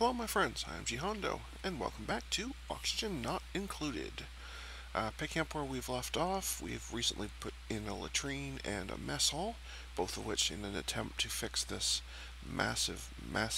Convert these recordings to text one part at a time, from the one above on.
Hello my friends, I am GHondo, and welcome back to Oxygen Not Included. Picking up where we've left off, we've recently put in a latrine and a mess hall, both of which in an attempt to fix this massive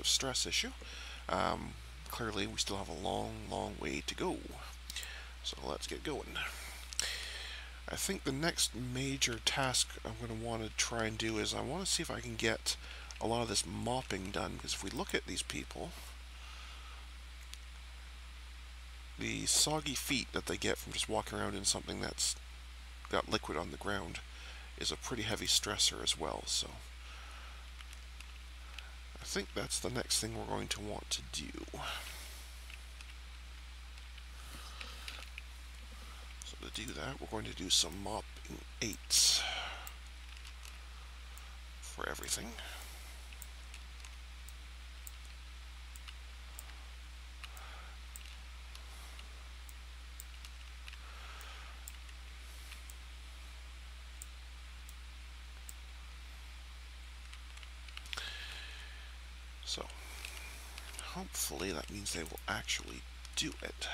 stress issue. Clearly we still have a long way to go, so let's get going. I think the next major task I'm going to want to try and do is I want to see if I can get a lot of this mopping done, because if we look at these people, the soggy feet that they get from just walking around in something that's got liquid on the ground is a pretty heavy stressor as well, so I think that's the next thing we're going to want to do. So to do that, we're going to do some mopping 8s for everything. So, hopefully that means they will actually do it.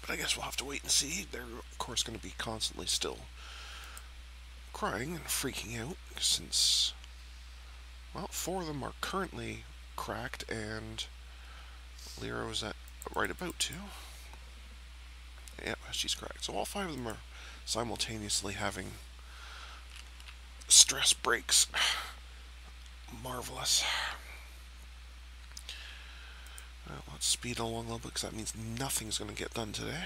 But I guess we'll have to wait and see. They're, of course, going to be constantly still crying and freaking out, since, well, 4 of them are currently cracked, and Lero's at right about to. Yep, she's cracked. So all 5 of them are simultaneously having stress breaks. Marvelous. Well, let's speed along a little bit, because that means nothing's going to get done today.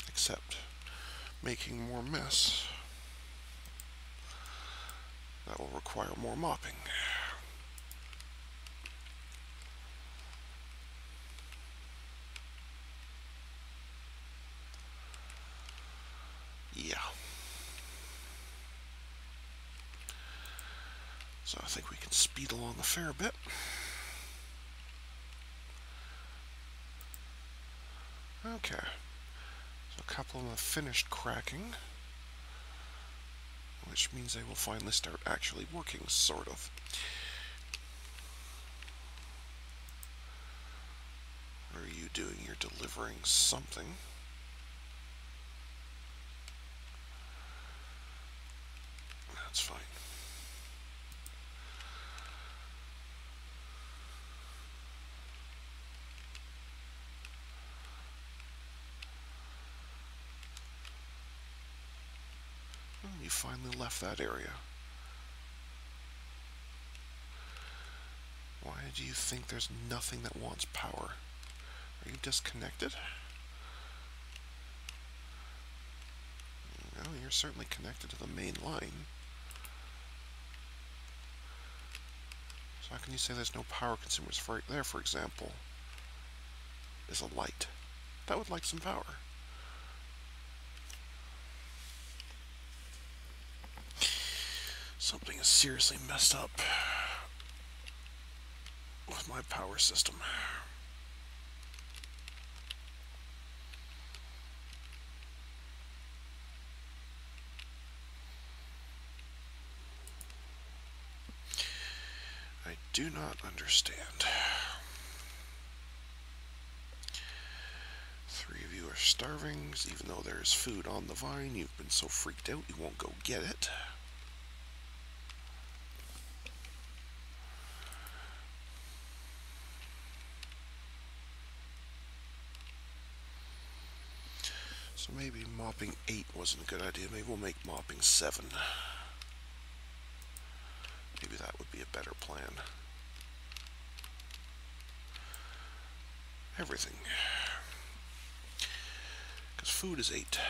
Except making more mess. That will require more mopping. Yeah. So I think we can speed along a fair bit. Okay. So a couple of them have finished cracking, which means they will finally start actually working, sort of. What are you doing? You're delivering something. That's fine. You finally left that area. Why do you think there's nothing that wants power? Are you disconnected? No, you're certainly connected to the main line. So how can you say there's no power consumers? Right there, for example, is a light. That would like some power. Something is seriously messed up with my power system. I do not understand. 3 of you are starving, even though there's food on the vine. You've been so freaked out you won't go get it. So maybe mopping 8 wasn't a good idea. Maybe we'll make mopping 7. Maybe that would be a better plan. Everything. Because food is 8.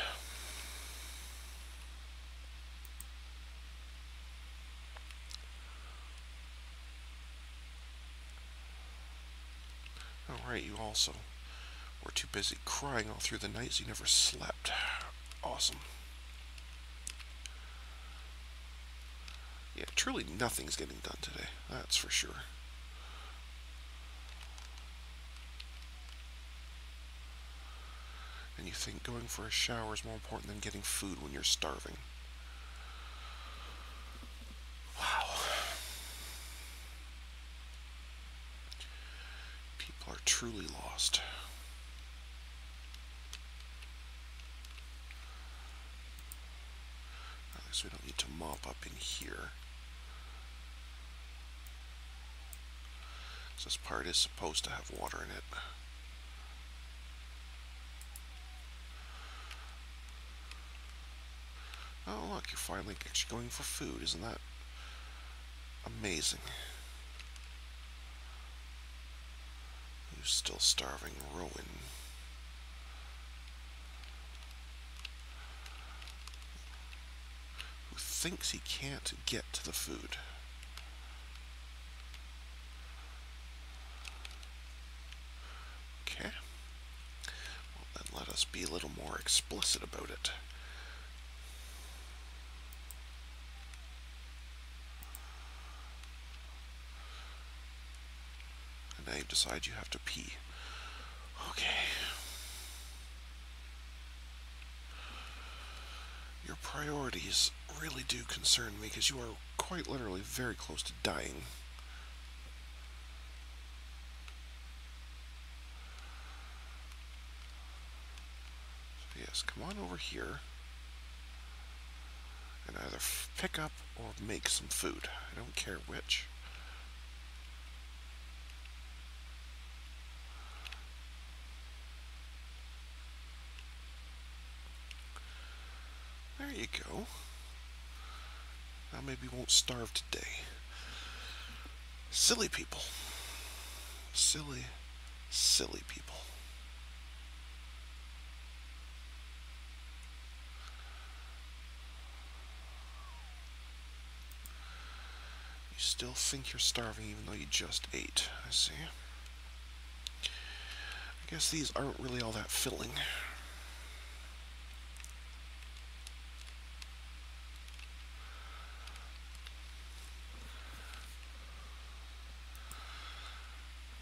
Oh, right, you also were too busy crying all through the night, so you never slept. Awesome. Yeah, truly nothing's getting done today, that's for sure. And you think going for a shower is more important than getting food when you're starving. truly lost. At least we don't need to mop up in here. This part is supposed to have water in it. Oh look, you're finally actually going for food. Isn't that amazing? Who's still starving? Rowan. Who thinks he can't get to the food. Okay. Well, then let us be a little more explicit about it. And now you decide you have to pee. Okay. Your priorities really do concern me because you are quite literally very close to dying. So yes, come on over here and either pick up or make some food. I don't care which. There you go. Now maybe you won't starve today. Silly people. Silly, silly people. You still think you're starving even though you just ate. I see. I guess these aren't really all that filling.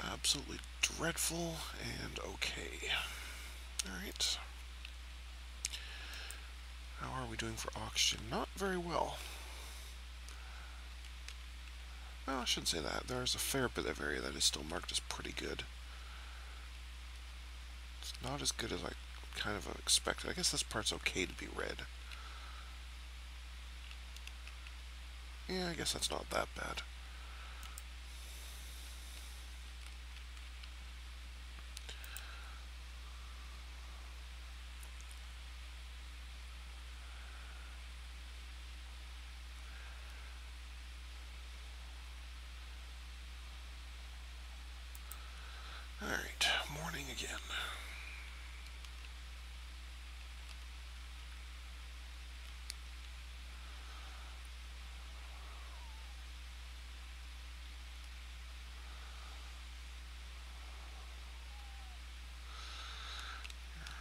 Absolutely dreadful and okay. Alright. How are we doing for oxygen? Not very well. Well, I shouldn't say that. There's a fair bit of area that is still marked as pretty good. It's not as good as I kind of expected. I guess this part's okay to be red. Yeah, I guess that's not that bad. Alright, morning again.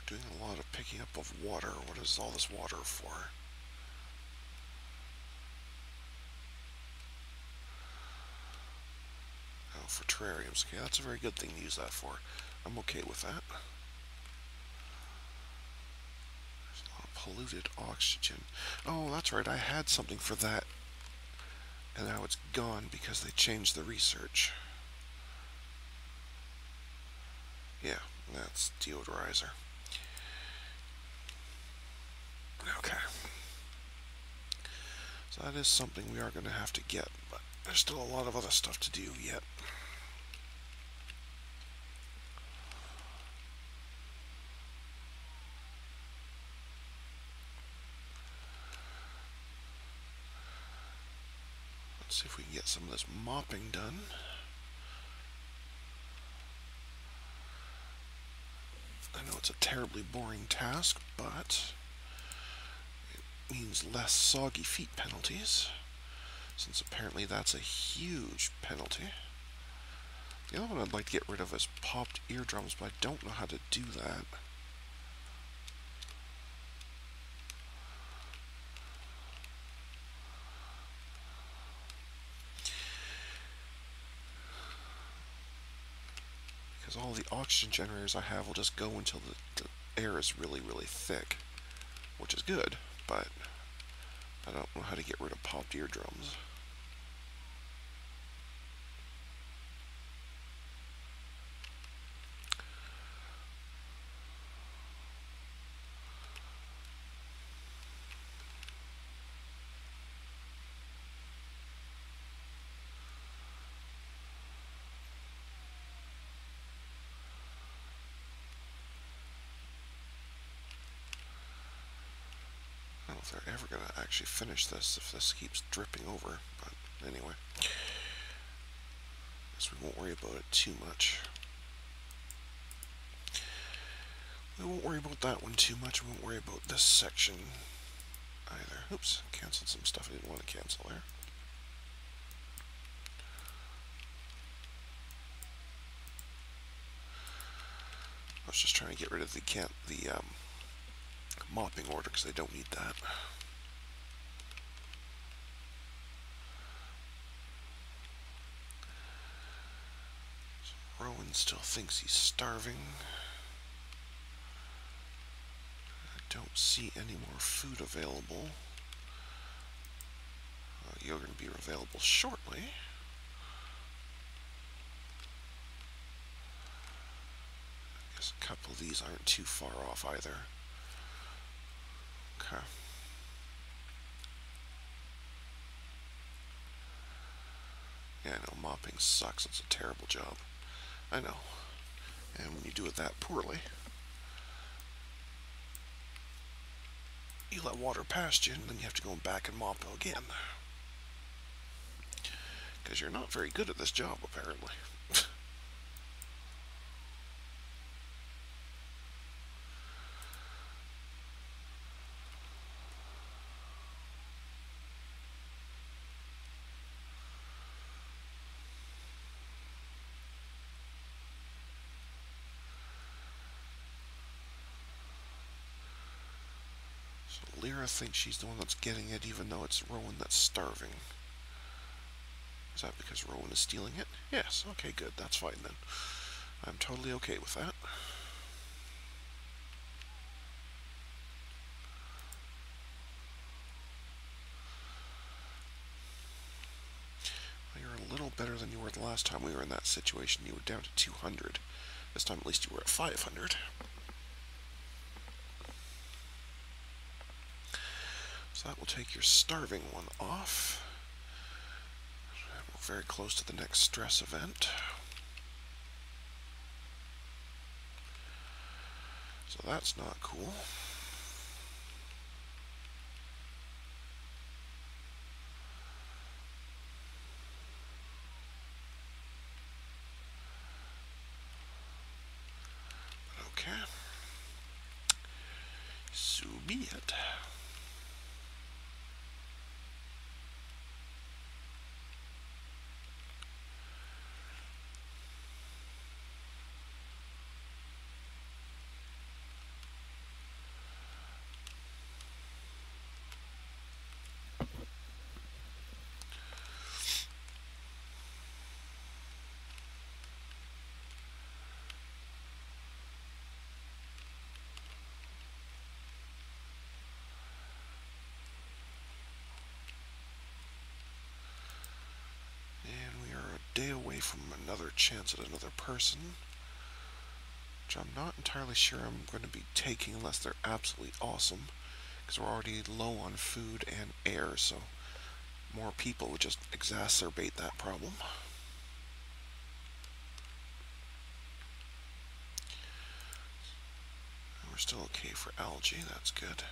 Doing a lot of picking up of water. What is all this water for? Oh, for terrariums. Okay, that's a very good thing to use that for. I'm okay with that. There's a lot of polluted oxygen. Oh, that's right. I had something for that. And now it's gone because they changed the research. Yeah, that's deodorizer. Okay. So that is something we are going to have to get, but there's still a lot of other stuff to do yet. Let's see if we can get some of this mopping done. I know it's a terribly boring task, but it means less soggy feet penalties, since apparently that's a huge penalty. The other one I'd like to get rid of is popped eardrums, but I don't know how to do that. Because all the oxygen generators I have will just go until the air is really, really thick, which is good, but I don't know how to get rid of popped eardrums. if they're ever going to actually finish this if this keeps dripping over, but anyway. Guess we won't worry about it too much. We won't worry about that one too much. We won't worry about this section either. Oops, canceled some stuff I didn't want to cancel there. I was just trying to get rid of the mopping order because I don't need that. So Rowan still thinks he's starving. I don't see any more food available. You're going to be available shortly. I guess a couple of these aren't too far off either. Okay. Yeah, I know, mopping sucks. It's a terrible job. I know. And when you do it that poorly, you let water past you, and then you have to go back and mop again. Because you're not very good at this job, apparently. So Lyra thinks she's the one that's getting it, even though it's Rowan that's starving. Is that because Rowan is stealing it? Yes, okay, good, that's fine then. I'm totally okay with that. Well, you're a little better than you were the last time we were in that situation. You were down to 200. This time at least you were at 500. So that will take your starving one off. We're very close to the next stress event. So that's not cool. Okay. So be it. Day away from another chance at another person, which I'm not entirely sure I'm going to be taking unless they're absolutely awesome, because we're already low on food and air, so more people would just exacerbate that problem. We're still okay for algae, that's good.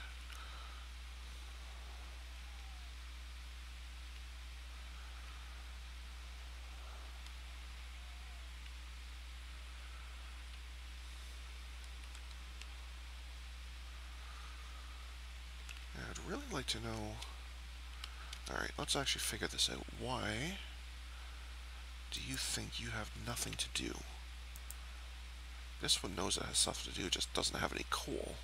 I'd really like to know... Alright, let's actually figure this out. Why do you think you have nothing to do? This one knows it has stuff to do, just doesn't have any coal.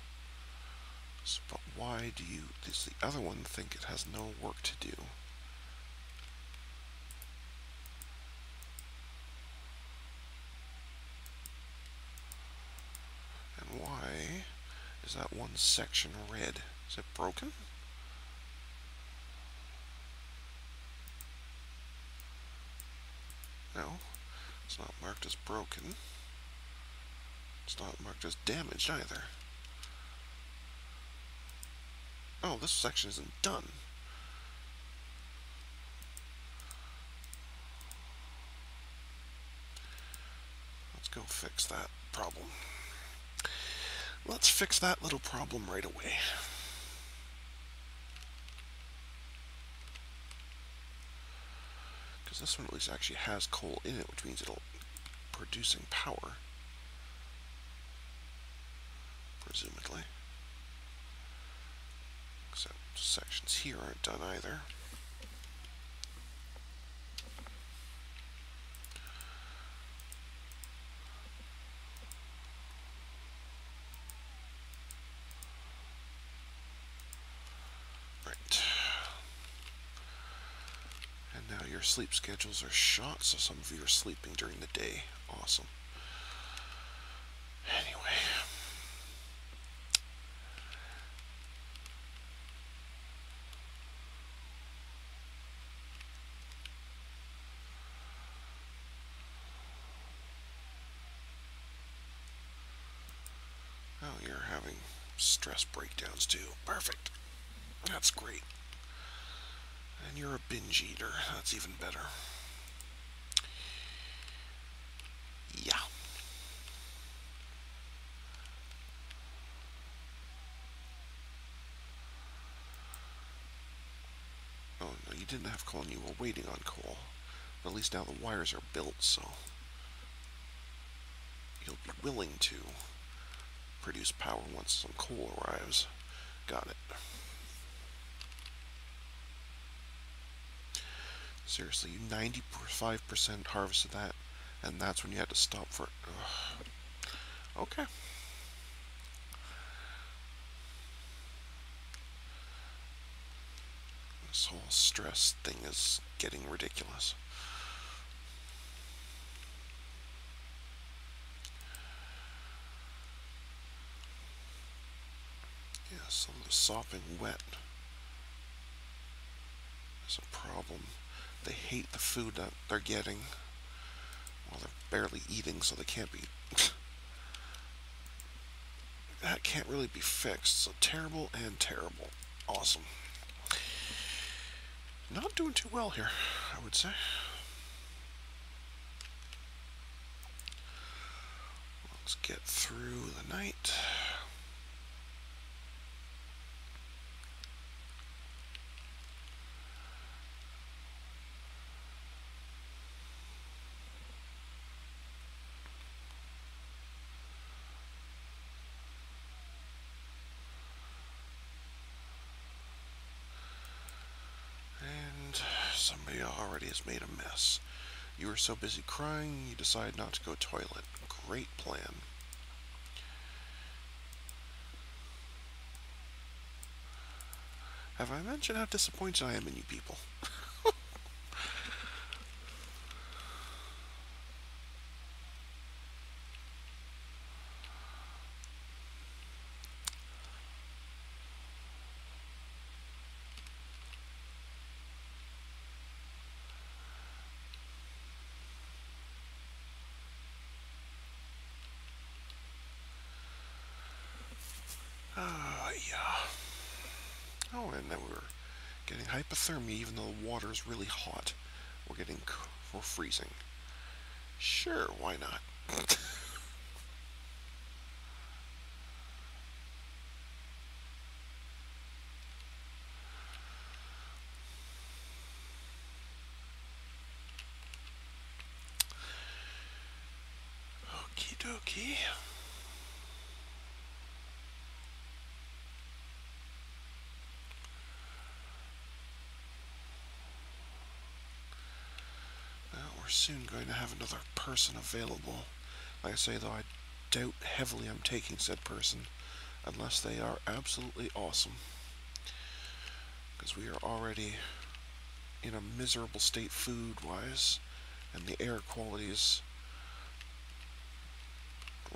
So, but why does the other one think it has no work to do? And why is that one section red? Is it broken? No, it's not marked as broken. It's not marked as damaged either. Oh, this section isn't done. Let's go fix that problem. Let's fix that little problem right away. Because this one at least actually has coal in it, which means it'll producing power. Presumably. Except sections here aren't done either. Right. And now your sleep schedules are shot, so some of you are sleeping during the day. Awesome. Anyway. Oh, you're having stress breakdowns too. Perfect. That's great. And you're a binge eater. That's even better. Yeah. Oh, no, you didn't have coal and you were waiting on coal. But at least now the wires are built, so you'll be willing to produce power once some coal arrives. Got it. Seriously, you 95% harvested that, and that's when you had to stop for it. Okay. This whole stress thing is getting ridiculous. Yeah, some of the sopping wet is a problem. They hate the food that they're getting. Well, they're barely eating, so they can't be... that can't really be fixed. So terrible and terrible. Awesome. Not doing too well here, I would say. Let's get through the night. And somebody already has made a mess. You were so busy crying, you decide not to go toilet. Great plan. Have I mentioned how disappointed I am in you people? Yeah. Oh, and then we're getting hypothermia even though the water is really hot. We're freezing. Sure, why not? Okie dokie. We're soon going to have another person available. Like I say, though, I doubt heavily I'm taking said person unless they are absolutely awesome. Because we are already in a miserable state food-wise, and the air quality is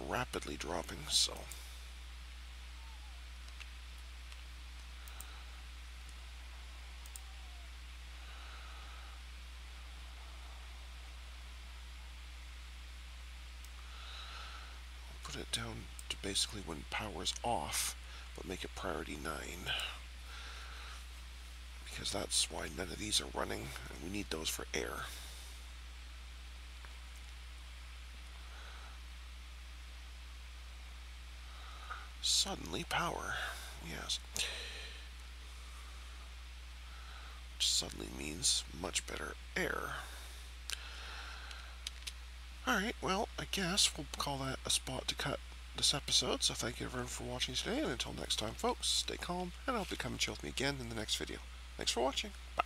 rapidly dropping, so... I'll put it down to basically when power's off, but make it priority 9. Because that's why none of these are running, and we need those for air. Suddenly power, yes. Which suddenly means much better air. Alright, well, I guess we'll call that a spot to cut this episode. So thank you everyone for watching today, and until next time, folks, stay calm, and I hope you come and chill with me again in the next video. Thanks for watching. Bye.